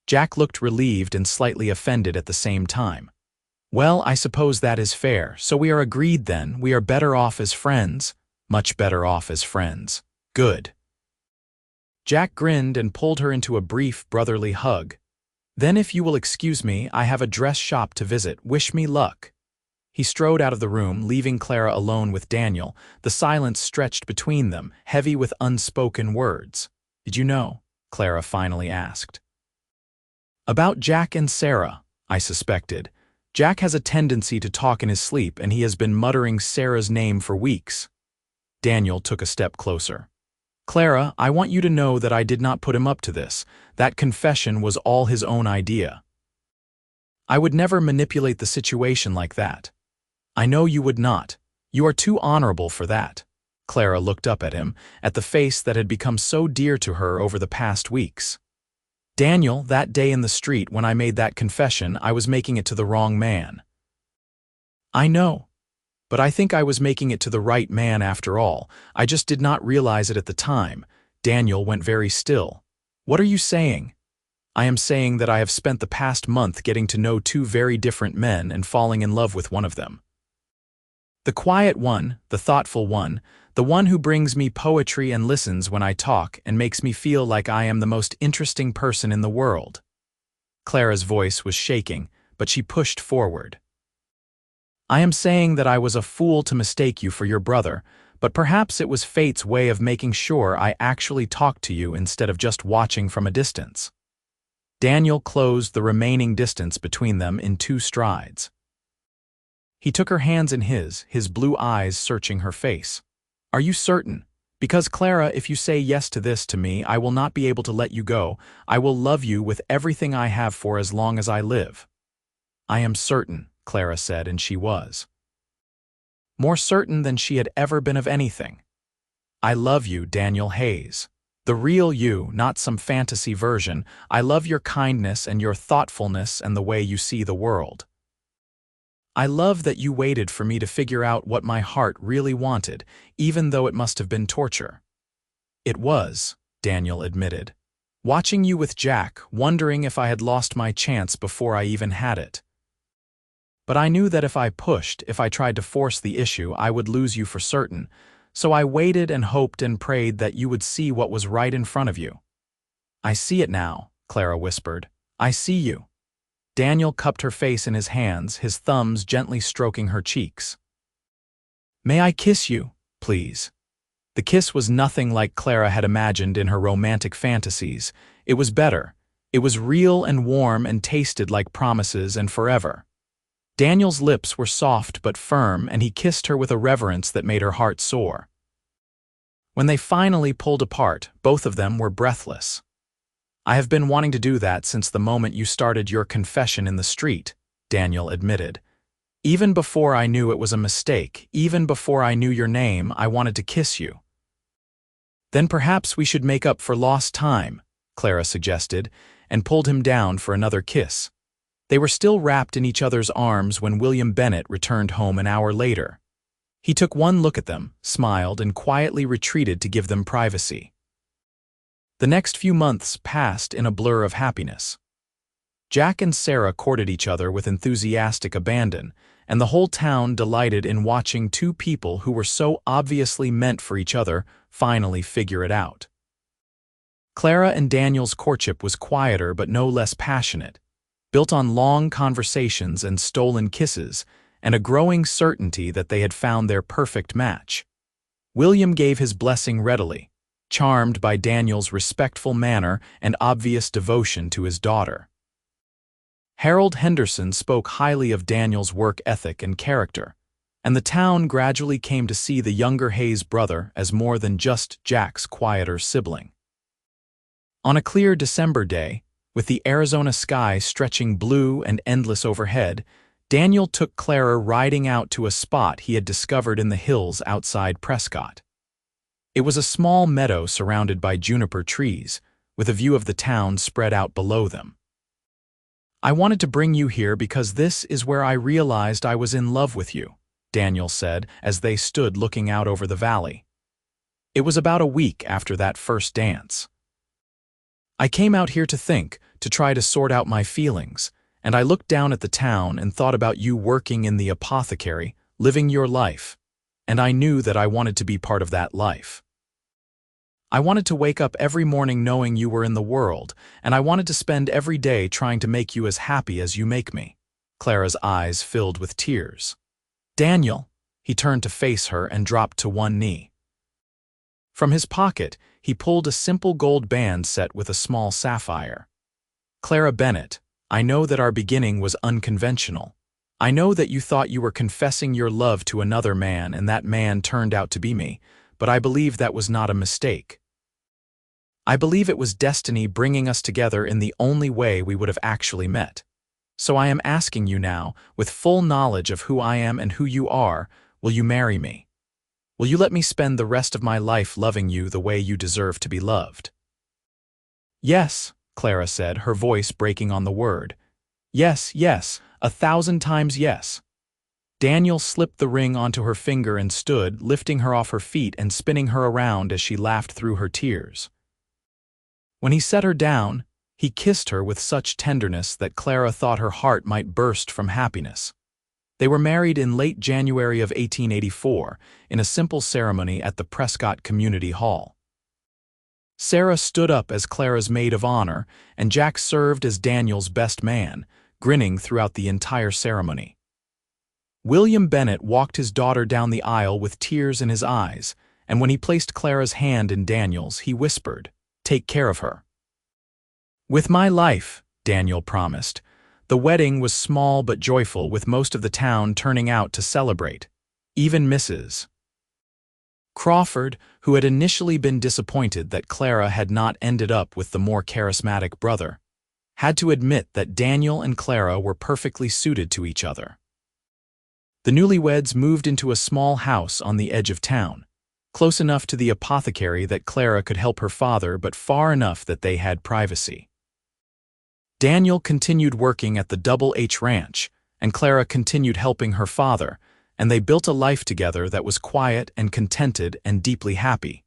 Jack looked relieved and slightly offended at the same time. "Well, I suppose that is fair, so we are agreed then. We are better off as friends. Much better off as friends. Good." Jack grinned and pulled her into a brief brotherly hug. "Then if you will excuse me, I have a dress shop to visit. Wish me luck." He strode out of the room, leaving Clara alone with Daniel. The silence stretched between them, heavy with unspoken words. "Did you know?" Clara finally asked. "About Jack and Sarah," I suspected. "Jack has a tendency to talk in his sleep, and he has been muttering Sarah's name for weeks." Daniel took a step closer. "Clara, I want you to know that I did not put him up to this. That confession was all his own idea. I would never manipulate the situation like that. I know you would not. You are too honorable for that." Clara looked up at him, at the face that had become so dear to her over the past weeks. "Daniel, that day in the street when I made that confession, I was making it to the wrong man." "I know. But I think I was making it to the right man after all. I just did not realize it at the time." Daniel went very still. "What are you saying?" "I am saying that I have spent the past month getting to know two very different men and falling in love with one of them. The quiet one, the thoughtful one, the one who brings me poetry and listens when I talk and makes me feel like I am the most interesting person in the world." Clara's voice was shaking, but she pushed forward. "I am saying that I was a fool to mistake you for your brother, but perhaps it was fate's way of making sure I actually talked to you instead of just watching from a distance." Daniel closed the remaining distance between them in 2 strides. He took her hands in his blue eyes searching her face. "Are you certain? Because, Clara, if you say yes to this to me, I will not be able to let you go. I will love you with everything I have for as long as I live." "I am certain," Clara said, and she was. More certain than she had ever been of anything. "I love you, Daniel Hayes. The real you, not some fantasy version. I love your kindness and your thoughtfulness and the way you see the world. I love that you waited for me to figure out what my heart really wanted, even though it must have been torture." "It was," Daniel admitted. "Watching you with Jack, wondering if I had lost my chance before I even had it. But I knew that if I pushed, if I tried to force the issue, I would lose you for certain. So I waited and hoped and prayed that you would see what was right in front of you." "I see it now," Clara whispered. "I see you." Daniel cupped her face in his hands, his thumbs gently stroking her cheeks. "May I kiss you, please?" The kiss was nothing like Clara had imagined in her romantic fantasies. It was better. It was real and warm and tasted like promises and forever. Daniel's lips were soft but firm, and he kissed her with a reverence that made her heart soar. When they finally pulled apart, both of them were breathless. "I have been wanting to do that since the moment you started your confession in the street," Daniel admitted. "Even before I knew it was a mistake, even before I knew your name, I wanted to kiss you." "Then perhaps we should make up for lost time," Clara suggested, and pulled him down for another kiss. They were still wrapped in each other's arms when William Bennett returned home an hour later. He took one look at them, smiled, and quietly retreated to give them privacy. The next few months passed in a blur of happiness. Jack and Sarah courted each other with enthusiastic abandon, and the whole town delighted in watching two people who were so obviously meant for each other finally figure it out. Clara and Daniel's courtship was quieter but no less passionate, built on long conversations and stolen kisses, and a growing certainty that they had found their perfect match. William gave his blessing readily, charmed by Daniel's respectful manner and obvious devotion to his daughter. Harold Henderson spoke highly of Daniel's work ethic and character, and the town gradually came to see the younger Hayes brother as more than just Jack's quieter sibling. On a clear December day, with the Arizona sky stretching blue and endless overhead, Daniel took Clara riding out to a spot he had discovered in the hills outside Prescott. It was a small meadow surrounded by juniper trees, with a view of the town spread out below them. "I wanted to bring you here because this is where I realized I was in love with you," Daniel said as they stood looking out over the valley. It was about a week after that first dance. "I came out here to think, to try to sort out my feelings, and I looked down at the town and thought about you working in the apothecary, living your life, and I knew that I wanted to be part of that life. I wanted to wake up every morning knowing you were in the world, and I wanted to spend every day trying to make you as happy as you make me." Clara's eyes filled with tears. "Daniel," he turned to face her and dropped to one knee. From his pocket, he pulled a simple gold band set with a small sapphire. "Clara Bennett, I know that our beginning was unconventional. I know that you thought you were confessing your love to another man and that man turned out to be me, but I believe that was not a mistake. I believe it was destiny bringing us together in the only way we would have actually met. So I am asking you now, with full knowledge of who I am and who you are, will you marry me? Will you let me spend the rest of my life loving you the way you deserve to be loved?" "Yes," Clara said, her voice breaking on the word. "Yes, yes, 1,000 times yes." Daniel slipped the ring onto her finger and stood, lifting her off her feet and spinning her around as she laughed through her tears. When he set her down, he kissed her with such tenderness that Clara thought her heart might burst from happiness. They were married in late January of 1884, in a simple ceremony at the Prescott Community Hall. Sarah stood up as Clara's maid of honor, and Jack served as Daniel's best man, grinning throughout the entire ceremony. William Bennett walked his daughter down the aisle with tears in his eyes, and when he placed Clara's hand in Daniel's, he whispered, "Take care of her." "With my life," Daniel promised. The wedding was small but joyful, with most of the town turning out to celebrate. Even Mrs. Crawford, who had initially been disappointed that Clara had not ended up with the more charismatic brother, had to admit that Daniel and Clara were perfectly suited to each other. The newlyweds moved into a small house on the edge of town, close enough to the apothecary that Clara could help her father but far enough that they had privacy. Daniel continued working at the Double H Ranch, and Clara continued helping her father, and they built a life together that was quiet and contented and deeply happy.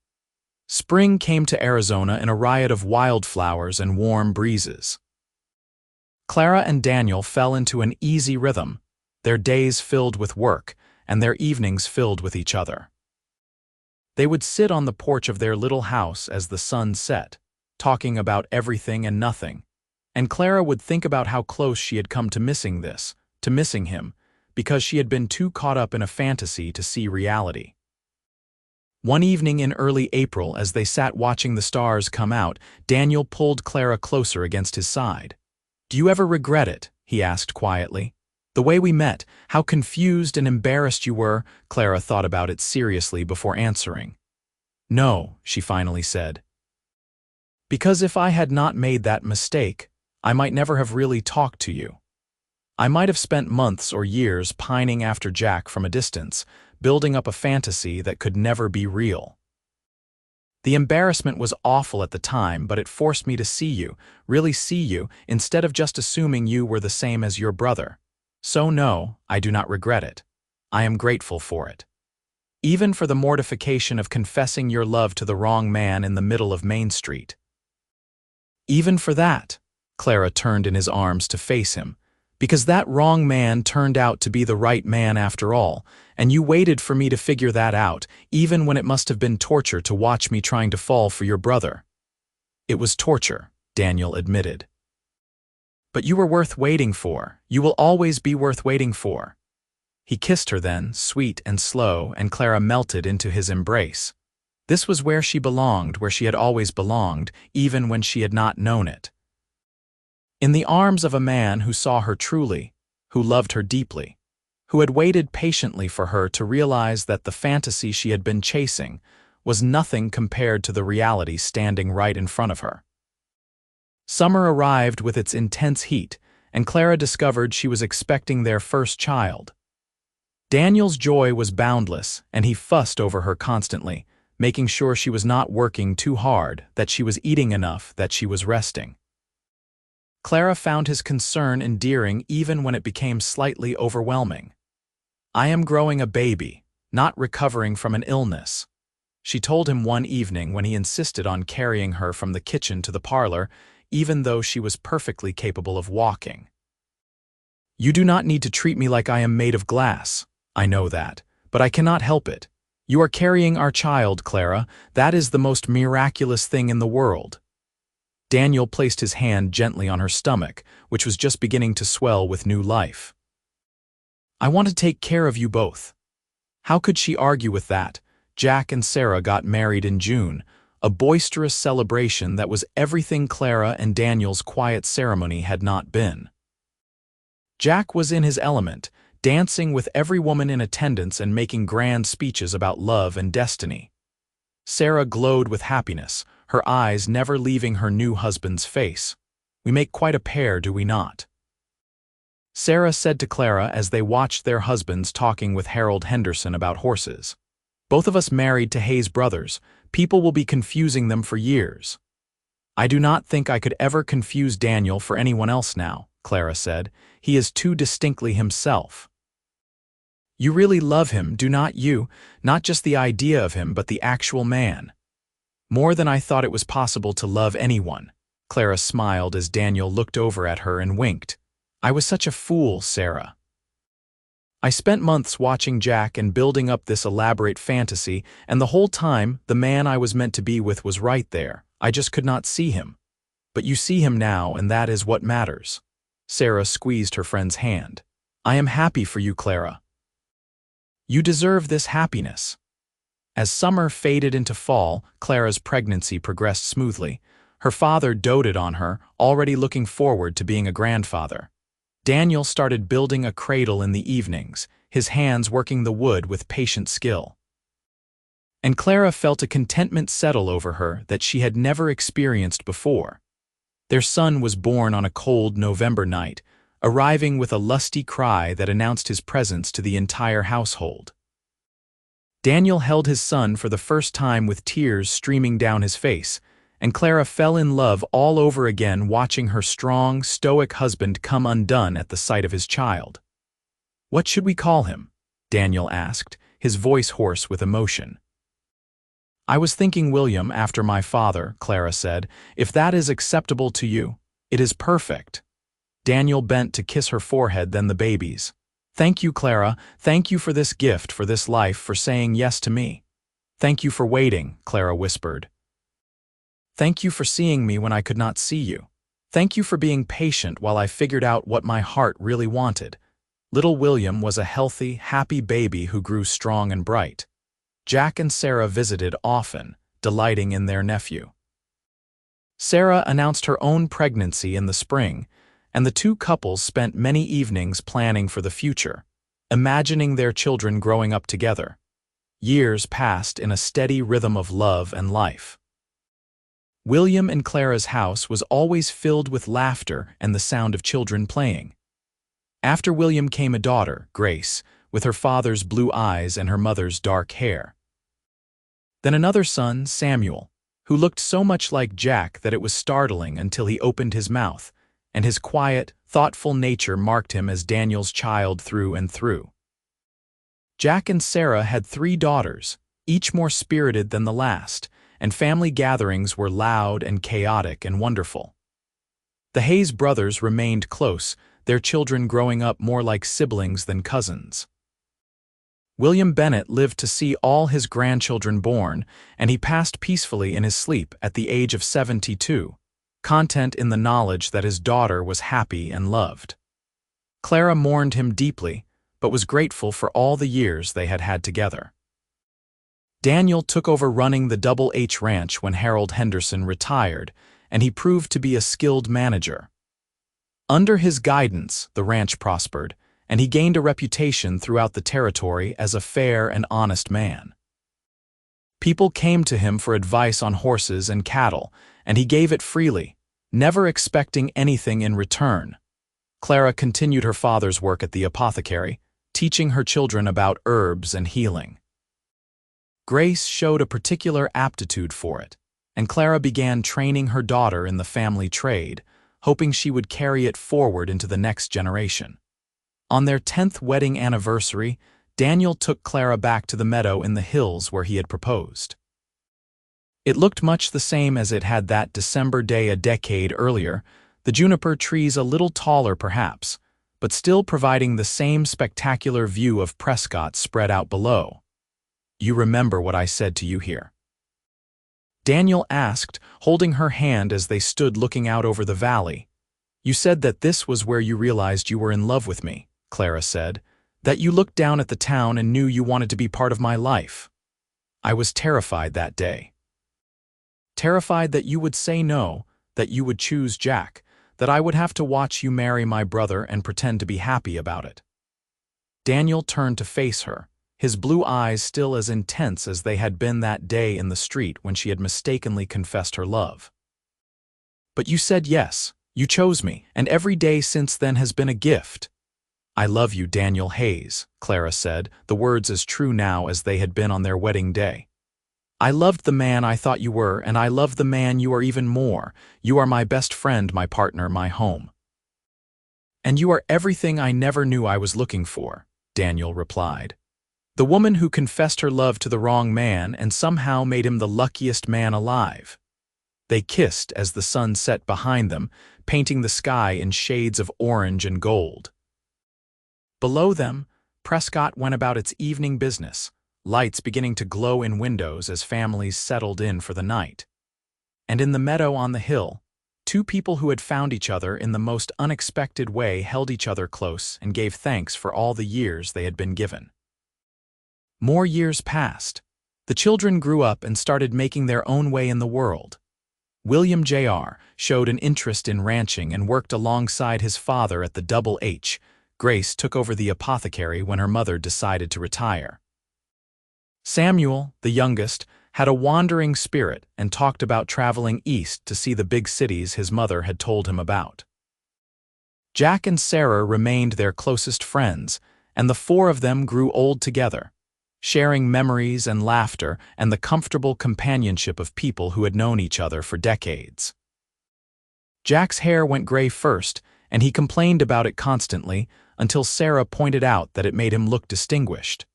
Spring came to Arizona in a riot of wildflowers and warm breezes. Clara and Daniel fell into an easy rhythm, their days filled with work and their evenings filled with each other. They would sit on the porch of their little house as the sun set, talking about everything and nothing, and Clara would think about how close she had come to missing him, because she had been too caught up in a fantasy to see reality. One evening in early April, as they sat watching the stars come out, Daniel pulled Clara closer against his side. "Do you ever regret it?" he asked quietly. "The way we met, how confused and embarrassed you were." Clara thought about it seriously before answering. "No," she finally said. "Because if I had not made that mistake, I might never have really talked to you. I might have spent months or years pining after Jack from a distance, building up a fantasy that could never be real. The embarrassment was awful at the time, but it forced me to see you, really see you, instead of just assuming you were the same as your brother. So no, I do not regret it. I am grateful for it. Even for the mortification of confessing your love to the wrong man in the middle of Main Street. Even for that, Clara turned in his arms to face him, because that wrong man turned out to be the right man after all, and you waited for me to figure that out, even when it must have been torture to watch me trying to fall for your brother. It was torture, Daniel admitted. But you were worth waiting for. You will always be worth waiting for. He kissed her then, sweet and slow, and Clara melted into his embrace. This was where she belonged, where she had always belonged, even when she had not known it. In the arms of a man who saw her truly, who loved her deeply, who had waited patiently for her to realize that the fantasy she had been chasing was nothing compared to the reality standing right in front of her. Summer arrived with its intense heat, and Clara discovered she was expecting their first child. Daniel's joy was boundless, and he fussed over her constantly, making sure she was not working too hard, that she was eating enough, that she was resting. Clara found his concern endearing even when it became slightly overwhelming. "I am growing a baby, not recovering from an illness," she told him one evening when he insisted on carrying her from the kitchen to the parlor, even though she was perfectly capable of walking. "You do not need to treat me like I am made of glass. I know that, but I cannot help it. You are carrying our child, Clara. That is the most miraculous thing in the world." Daniel placed his hand gently on her stomach, which was just beginning to swell with new life. "I want to take care of you both." How could she argue with that? Jack and Sarah got married in June, a boisterous celebration that was everything Clara and Daniel's quiet ceremony had not been. Jack was in his element, dancing with every woman in attendance and making grand speeches about love and destiny. Sarah glowed with happiness, her eyes never leaving her new husband's face. "We make quite a pair, do we not?" Sarah said to Clara as they watched their husbands talking with Harold Henderson about horses. "Both of us married to Hayes brothers. People will be confusing them for years." "I do not think I could ever confuse Daniel for anyone else now," Clara said. "He is too distinctly himself." "You really love him, do not you? Not just the idea of him, but the actual man." "More than I thought it was possible to love anyone." Clara smiled as Daniel looked over at her and winked. "I was such a fool, Sarah. I spent months watching Jack and building up this elaborate fantasy, and the whole time the man I was meant to be with was right there. I just could not see him. But you see him now, and that is what matters." Sarah squeezed her friend's hand. "I am happy for you, Clara. You deserve this happiness." As summer faded into fall, Clara's pregnancy progressed smoothly. Her father doted on her, already looking forward to being a grandfather. Daniel started building a cradle in the evenings, his hands working the wood with patient skill. And Clara felt a contentment settle over her that she had never experienced before. Their son was born on a cold November night, arriving with a lusty cry that announced his presence to the entire household. Daniel held his son for the first time with tears streaming down his face, and Clara fell in love all over again watching her strong, stoic husband come undone at the sight of his child. "What should we call him?" Daniel asked, his voice hoarse with emotion. "I was thinking William after my father," Clara said. "If that is acceptable to you, it is perfect." Daniel bent to kiss her forehead, then the baby's. "Thank you, Clara. Thank you for this gift, for this life, for saying yes to me." "Thank you for waiting," Clara whispered. "Thank you for seeing me when I could not see you. Thank you for being patient while I figured out what my heart really wanted." Little William was a healthy, happy baby who grew strong and bright. Jack and Sarah visited often, delighting in their nephew. Sarah announced her own pregnancy in the spring, and the two couples spent many evenings planning for the future, imagining their children growing up together. Years passed in a steady rhythm of love and life. William and Clara's house was always filled with laughter and the sound of children playing. After William came a daughter, Grace, with her father's blue eyes and her mother's dark hair. Then another son, Samuel, who looked so much like Jack that it was startling until he opened his mouth, and his quiet, thoughtful nature marked him as Daniel's child through and through. Jack and Sarah had 3 daughters, each more spirited than the last, and family gatherings were loud and chaotic and wonderful. The Hayes brothers remained close, their children growing up more like siblings than cousins. William Bennett lived to see all his grandchildren born, and he passed peacefully in his sleep at the age of 72, content in the knowledge that his daughter was happy and loved. Clara mourned him deeply, but was grateful for all the years they had had together. Daniel took over running the Double H Ranch when Harold Henderson retired, and he proved to be a skilled manager. Under his guidance, the ranch prospered, and he gained a reputation throughout the territory as a fair and honest man. People came to him for advice on horses and cattle, and he gave it freely, never expecting anything in return. Clara continued her father's work at the apothecary, teaching her children about herbs and healing. Grace showed a particular aptitude for it, and Clara began training her daughter in the family trade, hoping she would carry it forward into the next generation. On their 10th wedding anniversary, Daniel took Clara back to the meadow in the hills where he had proposed. It looked much the same as it had that December day a decade earlier, the juniper trees a little taller perhaps, but still providing the same spectacular view of Prescott spread out below. "You remember what I said to you here?" Daniel asked, holding her hand as they stood looking out over the valley. "You said that this was where you realized you were in love with me," Clara said, "that you looked down at the town and knew you wanted to be part of my life. I was terrified that day. Terrified that you would say no, that you would choose Jack, that I would have to watch you marry my brother and pretend to be happy about it." Daniel turned to face her, his blue eyes still as intense as they had been that day in the street when she had mistakenly confessed her love. "But you said yes, you chose me, and every day since then has been a gift." "I love you, Daniel Hayes," Clara said, the words as true now as they had been on their wedding day. "I loved the man I thought you were, and I love the man you are even more. You are my best friend, my partner, my home." "And you are everything I never knew I was looking for," Daniel replied. "The woman who confessed her love to the wrong man and somehow made him the luckiest man alive." They kissed as the sun set behind them, painting the sky in shades of orange and gold. Below them, Prescott went about its evening business, lights beginning to glow in windows as families settled in for the night. And in the meadow on the hill, two people who had found each other in the most unexpected way held each other close and gave thanks for all the years they had been given. More years passed. The children grew up and started making their own way in the world. William Jr. showed an interest in ranching and worked alongside his father at the Double H. Grace took over the apothecary when her mother decided to retire. Samuel, the youngest, had a wandering spirit and talked about traveling east to see the big cities his mother had told him about. Jack and Sarah remained their closest friends, and the four of them grew old together, sharing memories and laughter and the comfortable companionship of people who had known each other for decades. Jack's hair went gray first, and he complained about it constantly until Sarah pointed out that it made him look distinguished.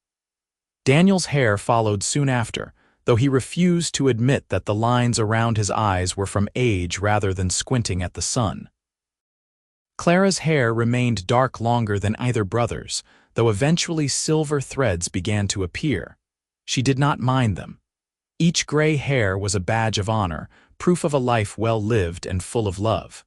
Daniel's hair followed soon after, though he refused to admit that the lines around his eyes were from age rather than squinting at the sun. Clara's hair remained dark longer than either brother's, though eventually silver threads began to appear. She did not mind them. Each gray hair was a badge of honor, proof of a life well lived and full of love.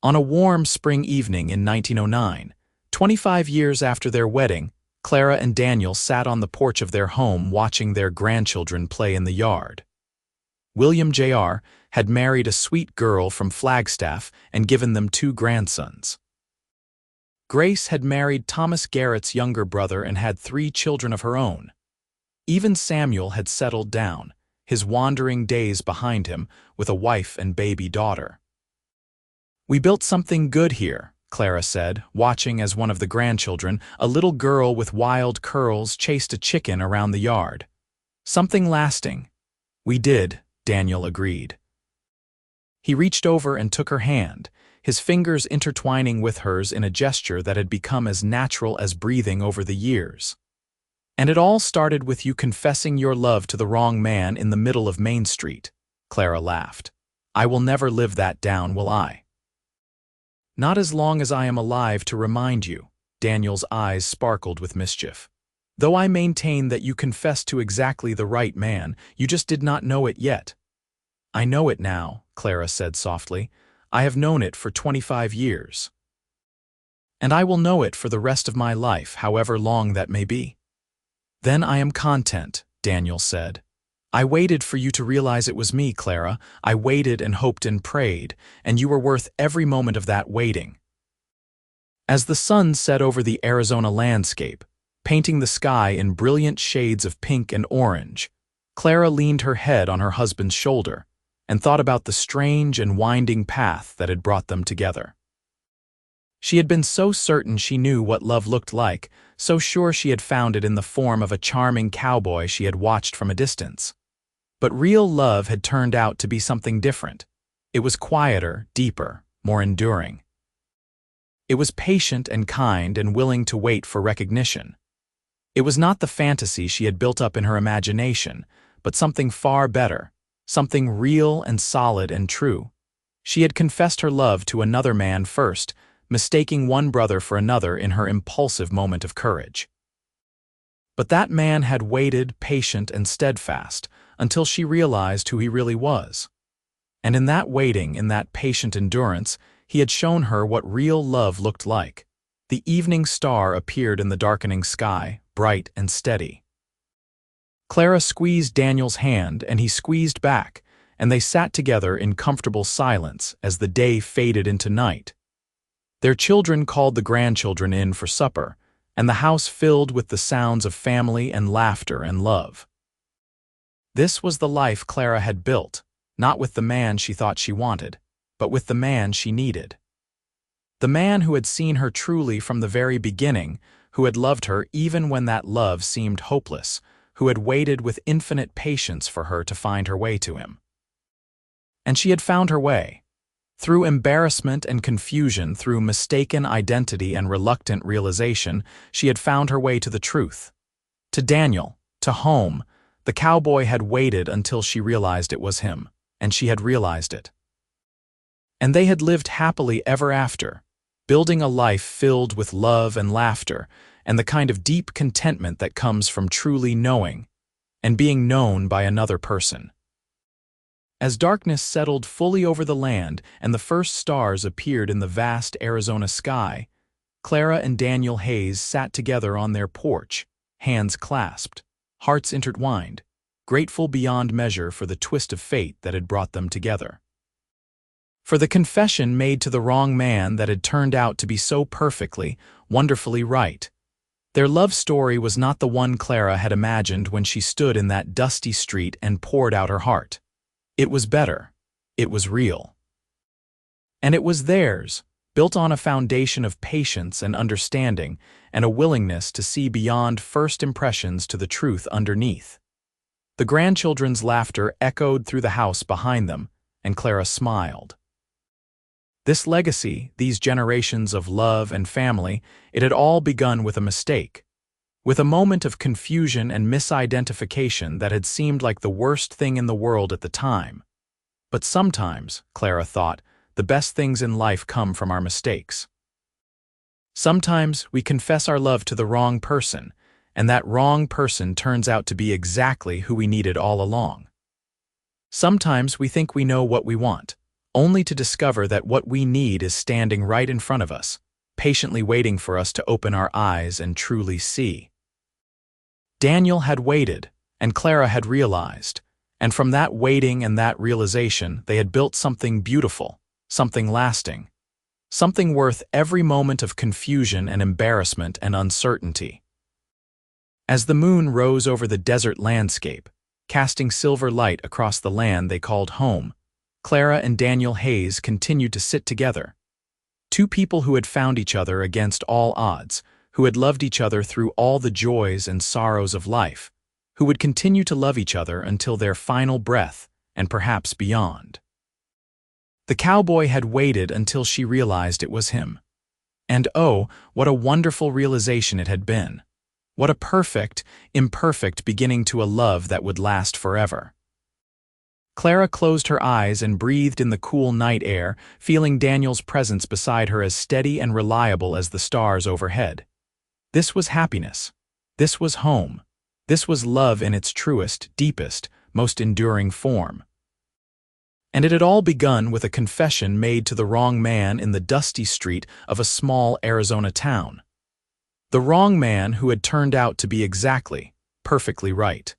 On a warm spring evening in 1909, 25 years after their wedding, Clara and Daniel sat on the porch of their home watching their grandchildren play in the yard. William Jr. had married a sweet girl from Flagstaff and given them 2 grandsons. Grace had married Thomas Garrett's younger brother and had 3 children of her own. Even Samuel had settled down, his wandering days behind him, with a wife and baby daughter. "We built something good here," Clara said, watching as one of the grandchildren, a little girl with wild curls, chased a chicken around the yard. "Something lasting." "We did," Daniel agreed. He reached over and took her hand, his fingers intertwining with hers in a gesture that had become as natural as breathing over the years. "And it all started with you confessing your love to the wrong man in the middle of Main Street," Clara laughed. "I will never live that down, will I?" Not as long as I am alive to remind you. Daniel's eyes sparkled with mischief. Though I maintain that you confessed to exactly the right man, you just did not know it yet. I know it now, Clara said softly. I have known it for 25 years. And I will know it for the rest of my life, however long that may be. Then I am content, Daniel said. I waited for you to realize it was me, Clara. I waited and hoped and prayed, and you were worth every moment of that waiting. As the sun set over the Arizona landscape, painting the sky in brilliant shades of pink and orange, Clara leaned her head on her husband's shoulder and thought about the strange and winding path that had brought them together. She had been so certain she knew what love looked like, so sure she had found it in the form of a charming cowboy she had watched from a distance. But real love had turned out to be something different. It was quieter, deeper, more enduring. It was patient and kind and willing to wait for recognition. It was not the fantasy she had built up in her imagination, but something far better, something real and solid and true. She had confessed her love to another man first, mistaking one brother for another in her impulsive moment of courage. But that man had waited, patient and steadfast, until she realized who he really was. And in that waiting, in that patient endurance, he had shown her what real love looked like. The evening star appeared in the darkening sky, bright and steady. Clara squeezed Daniel's hand, and he squeezed back, and they sat together in comfortable silence as the day faded into night. Their children called the grandchildren in for supper, and the house filled with the sounds of family and laughter and love. This was the life Clara had built, not with the man she thought she wanted, but with the man she needed. The man who had seen her truly from the very beginning, who had loved her even when that love seemed hopeless, who had waited with infinite patience for her to find her way to him. And she had found her way. Through embarrassment and confusion, through mistaken identity and reluctant realization, she had found her way to the truth. To Daniel, to home, the cowboy had waited until she realized it was him, and she had realized it. And they had lived happily ever after, building a life filled with love and laughter, and the kind of deep contentment that comes from truly knowing, and being known by another person. As darkness settled fully over the land and the first stars appeared in the vast Arizona sky, Clara and Daniel Hayes sat together on their porch, hands clasped, hearts intertwined, grateful beyond measure for the twist of fate that had brought them together. For the confession made to the wrong man that had turned out to be so perfectly, wonderfully right. Their love story was not the one Clara had imagined when she stood in that dusty street and poured out her heart. It was better. It was real. And it was theirs, built on a foundation of patience and understanding and a willingness to see beyond first impressions to the truth underneath. The grandchildren's laughter echoed through the house behind them, and Clara smiled. This legacy, these generations of love and family, it had all begun with a mistake. With a moment of confusion and misidentification that had seemed like the worst thing in the world at the time. But sometimes, Clara thought, the best things in life come from our mistakes. Sometimes we confess our love to the wrong person, and that wrong person turns out to be exactly who we needed all along. Sometimes we think we know what we want, only to discover that what we need is standing right in front of us, patiently waiting for us to open our eyes and truly see. Daniel had waited, and Clara had realized, and from that waiting and that realization they had built something beautiful, something lasting, something worth every moment of confusion and embarrassment and uncertainty. As the moon rose over the desert landscape, casting silver light across the land they called home, Clara and Daniel Hayes continued to sit together. Two people who had found each other against all odds, who had loved each other through all the joys and sorrows of life, who would continue to love each other until their final breath, and perhaps beyond. The cowboy had waited until she realized it was him. And oh, what a wonderful realization it had been. What a perfect, imperfect beginning to a love that would last forever. Clara closed her eyes and breathed in the cool night air, feeling Daniel's presence beside her as steady and reliable as the stars overhead. This was happiness. This was home. This was love in its truest, deepest, most enduring form. And it had all begun with a confession made to the wrong man in the dusty street of a small Arizona town. The wrong man who had turned out to be exactly, perfectly right.